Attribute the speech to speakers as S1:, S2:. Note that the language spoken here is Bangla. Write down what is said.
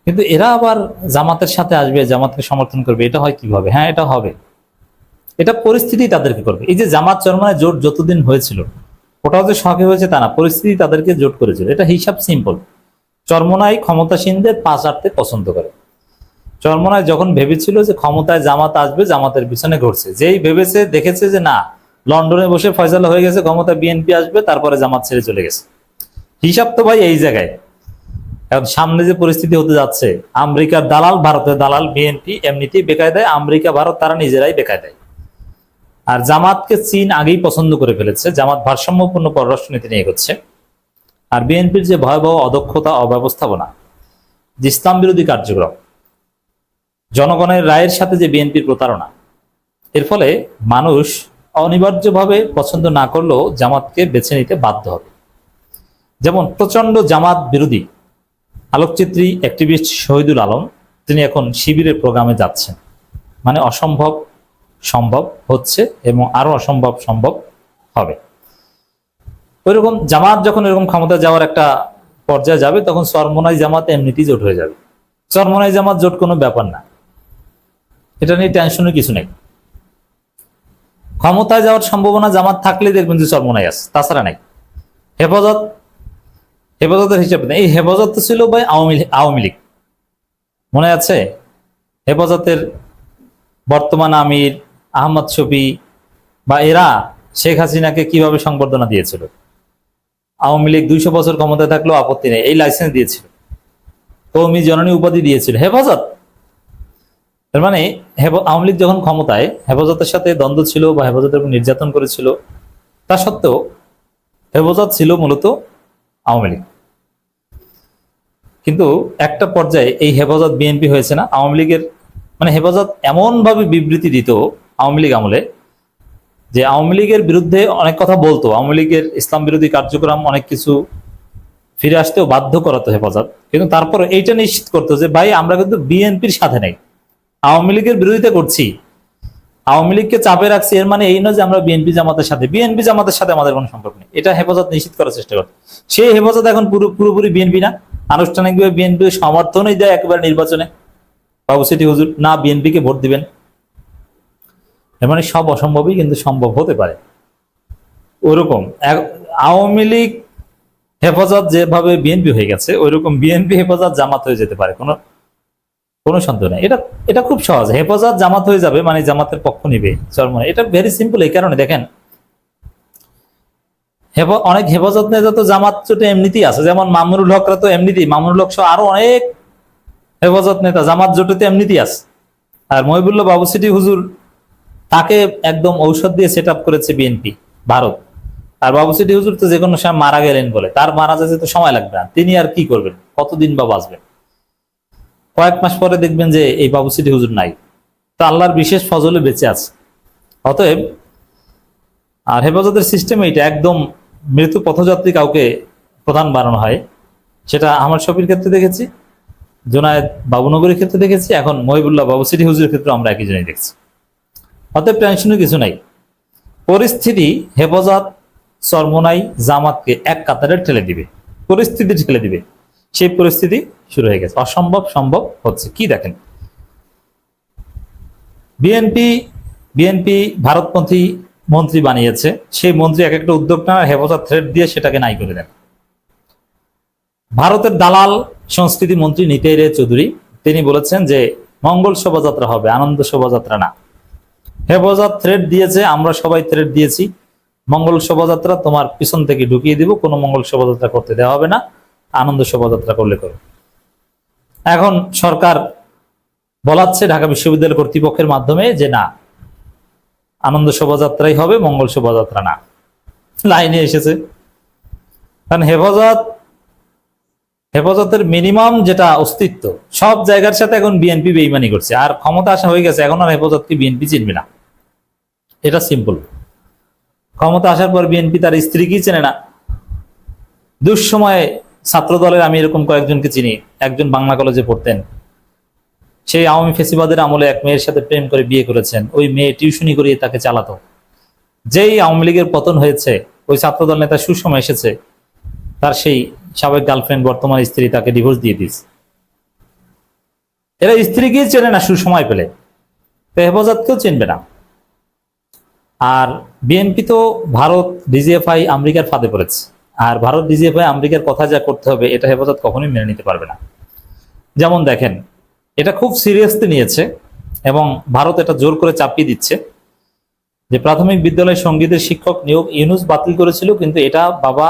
S1: কিন্তু এরা আবার জামাতের সাথে আসবে, জামাতকে সমর্থন করবে, এটা হয় কিভাবে? হ্যাঁ, এটা হবে, এটা পরিস্থিতি তাদেরকে করবে। এই যে জামাত চরমনায় জোট যতদিন হয়েছিল, ওটাও যে শখে হয়েছে তা না, পরিস্থিতি তাদেরকে জোট করেছিল। এটা হিসাব সিম্পল। চরমনায় ক্ষমতাসীনদের পাশ আটতে পছন্দ করে। চরমনায় যখন ভেবেছিল যে ক্ষমতায় জামাত আসবে, জামাতের পিছনে ঘুরছে। যেই ভেবেছে, দেখেছে যে না, লন্ডনে বসে ফয়সালা হয়ে গেছে, ক্ষমতা বিএনপি আসবে, তারপরে জামাত ছেড়ে চলে গেছে। হিসাব তো ভাই এই জায়গায়। এখন সামনে যে পরিস্থিতি হতে যাচ্ছে, আমেরিকার দালাল, ভারতের দালাল বিএনপি এমনিতেই বেকায়দায়, আমেরিকা ভারত তারা নিজেরাই বেকায়দায়। আর জামাতকে চীন আগেই পছন্দ করে ফেলেছে। জামাত ভারসাম্যপূর্ণ পররাষ্ট্রনীতি নিয়ে এগোচ্ছে। আর বিএনপির যে ভয়াবহ অদক্ষতা, অব্যবস্থাপনা, যে ইসলাম বিরোধী কার্যক্রম, জনগণের রায়ের সাথে যে বিএনপির প্রতারণা, এর ফলে মানুষ অনিবার্যভাবে পছন্দ না করলেও জামাতকে বেছে নিতে বাধ্য হবে। যেমন প্রচন্ড জামাত বিরোধী আলোকচিত্রী অ্যাক্টিভিস্ট শহীদুল আলম, তিনি এখন শিবিরের প্রোগ্রামে যাচ্ছেন। মানে অসম্ভব সম্ভব হচ্ছে এবং আরো অসম্ভব সম্ভব হবে। ওইরকম জামাত যখন এরকম ক্ষমতা যাওয়ার একটা পর্যায়ে যাবে, তখন চরমোনাই জামাত এমনিতেই জোট হয়ে যাবে। চরমোনাই জামাত জোট কোনো ব্যাপার না, এটা নিয়ে টেনশনের কিছু নেই। ক্ষমতায় যাওয়ার সম্ভাবনা জামাত থাকলে দেখবেন যে চরমোনাই আছে, তাছাড়া নাই। হেফাজত, হেফাজতের হিসাব নেই। এই হেফাজত ছিল ভাই আওয়ামী লীগ, মনে আছে? হেফাজতের বর্তমান আমির আহমদ শফি বা এরা শেখ হাসিনাকে কিভাবে সংবর্ধনা দিয়েছিল। আওয়ামী লীগ 200 বছর ক্ষমতায় থাকলেও আপত্তি নেই, এই লাইসেন্স দিয়েছিল, কওমি জননী উপাধি দিয়েছিল হেফাজত। এর মানে আওয়ামী লীগ যখন ক্ষমতায়, হেফাজতের সাথে দ্বন্দ্ব ছিল বা হেফাজতের উপর নির্যাতন করেছিল, তা সত্ত্বেও হেফাজত ছিল মূলত আওয়ামী লীগ। কিন্তু একটা পর্যায়ে এই হেফাজত বিএনপি হয়েছে না আওয়ামী লীগের। মানে হেফাজত এমন ভাবে বিবৃতি দিত আওয়ামী লীগ আমলে, যে আওয়ামী লীগের বিরুদ্ধে অনেক কথা বলতো, আওয়ামী লীগের ইসলাম বিরোধী কার্যক্রম অনেক কিছু ফিরে আসতেও বাধ্য করাতো হেফাজত। কিন্তু তারপর এইটা নিশ্চিত করতো যে ভাই আমরা কিন্তু বিএনপির সাথে নেই, আওয়ামী লীগের বিরোধিতা করছি, আওয়ামী লীগকে চাপে রাখছি। এর মানে এই নয় যে আমরা বিএনপি জামাতের সাথে, বিএনপি জামাতের সাথে আমাদের কোনো সম্পর্ক নেই। এটা হেফাজত নিশ্চিত করার চেষ্টা করতো। সেই হেফাজত এখন পুরোপুরি বিএনপি না, আনুষ্ঠানিকভাবে বিএনপি সমর্থনই দেয় একেবারে নির্বাচনে। বাবু সিটি হুজুর না বিএনপিকে ভোট দিবেন। এর মানে সব অসম্ভবই কিন্তু সম্ভব হতে পারে। ওরকম আওয়ামী লীগ হেফাজত যেভাবে বিএনপি হয়ে গেছে, ওইরকম বিএনপি হেফাজত জামাত হয়ে যেতে পারে, কোনো কোনো সন্দেহ নেই। এটা এটা খুব সহজ, হেফাজত জামাত হয়ে যাবে, মানে জামাতের পক্ষ নিবে চরমোনাই। এটা ভেরি সিম্পল। এই কারণে দেখেন অনেক হেফাজত নেতা তো জামাত জোটে এমনিতেই আছে, যেমন মামুনুল হকরা তো এমনিতেই, মামুনুল হক সহ আরো অনেক হেফাজত নেতা জামাত জোটেতে এমনিতেই আছে। আর মহিবুল্লাহ বাবু সিটি হুজুর, তাকে একদম ঔষধ দিয়ে সেট আপ করেছে বিএনপি ভারত। আর বাবু সিটি হুজুর তো যে কোনো সময় মারা গেলেন বলে, তার মারা যেতে তো সময় লাগবে না, তিনি আর কি করবেন, কতদিন বা বাঁচবেন? কয়েক মাস পরে দেখবেন যে এই বাবু সিটি হুজুর নাই। তো আল্লাহর বিশেষ ফজলে বেঁচে আছে। অতএব আর হেফাজতের সিস্টেম এইটা, একদম মৃত্যু পথযাত্রী কাউকে প্রধান বানানো হয়। সেটা আমার শফির ক্ষেত্রে দেখেছি, জোনায়েদ বাবুনগরের ক্ষেত্রে দেখেছি, এখন মহিবুল্লাহ বাবু সিটি হুজুরের ক্ষেত্রে আমরা একই জনই দেখছি। অতএব টেনশনের কিছু নাই। পরিস্থিতি হেফাজত চরমোনাই জামাতকে এক কাতারে ঠেলে দিবে, পরিস্থিতি ঠেলে দিবে। সেই পরিস্থিতি শুরু হয়ে গেছে, অসম্ভব সম্ভব হচ্ছে। কি দেখেন, বিএনপি বিএনপি ভারতপন্থী মন্ত্রী বানিয়েছে, সেই মন্ত্রী এক একটা উদ্যোগ নেওয়ার হেফাজত থ্রেড দিয়ে সেটাকে নাই করে দেন। ভারতের দালাল সংস্কৃতি মন্ত্রী নিতাই রায় চৌধুরী, তিনি বলেছেন যে মঙ্গল শোভাযাত্রা হবে, আনন্দ শোভাযাত্রা না। হেফাজত থ্রেড দিয়েছে, আমরা সবাই থ্রেড দিয়েছি, মঙ্গল শোভাযাত্রা তোমার পিছন থেকে ঢুকিয়ে দিব, কোনো মঙ্গল শোভাযাত্রা করতে দেওয়া হবে না, আনন্দ শোভাযাত্রা করলে করো। এখন সরকার বলাচ্ছে ঢাকা বিশ্ববিদ্যালয় কর্তৃপক্ষের মাধ্যমে যে না, আনন্দ শোভাযাত্রাই হবে, মঙ্গল শোভাযাত্রা না। লাইনে এসেছে। কারণ হেফাজতের মিনিমাম যেটা অস্তিত্ব, সব জায়গার সাথে এখন বিএনপি বেইমানি করছে। আর ক্ষমতা আসা হয়ে গেছে, এখন আর হেফাজতকে বিএনপি চিনবে না, এটা সিম্পল। ক্ষমতা আসার পর বিএনপি তার স্ত্রীকেই চেনে না। দুঃসময়ে ছাত্র দলের আমি এরকম কয়েকজনকে চিনি। একজন বাংলা কলেজে পড়তেন, সেই আওয়ামী ফেসিবাদের আমলে এক মেয়ের সাথে প্রেম করে বিয়ে করেছেন, ওই মেয়ে টিউশনি করিয়ে তাকে চালাতো। যেই আওয়ামী লীগের পতন হয়েছে, ওই ছাত্রদল নেতা সুসময় এসেছে, তার সেই সাবেক গার্লফ্রেন্ড বর্তমান স্ত্রী তাকে ডিভোর্স দিয়ে দিয়েছে। এরা স্ত্রীকেই চেনে না সুসময় পেলে, তো হেফাজতকেও চিনবে না। আর বিএনপি তো ভারত, ডিজিএফআই, আমেরিকার ফাঁদে পড়েছে। আর ভারত, ডিজিএফআই, আমেরিকার কথা যা করতে হবে এটা হেফাজত কখনোই মেনে নিতে পারবে না। যেমন দেখেন, এটা খুব সিরিয়াসলি নিয়েছে এবং ভারত এটা জোর করে চাপিয়ে দিচ্ছে যে প্রাথমিক বিদ্যালয় সঙ্গীতের শিক্ষক নিয়োগ ইউনূস বাতিল করেছিল, কিন্তু এটা বাবা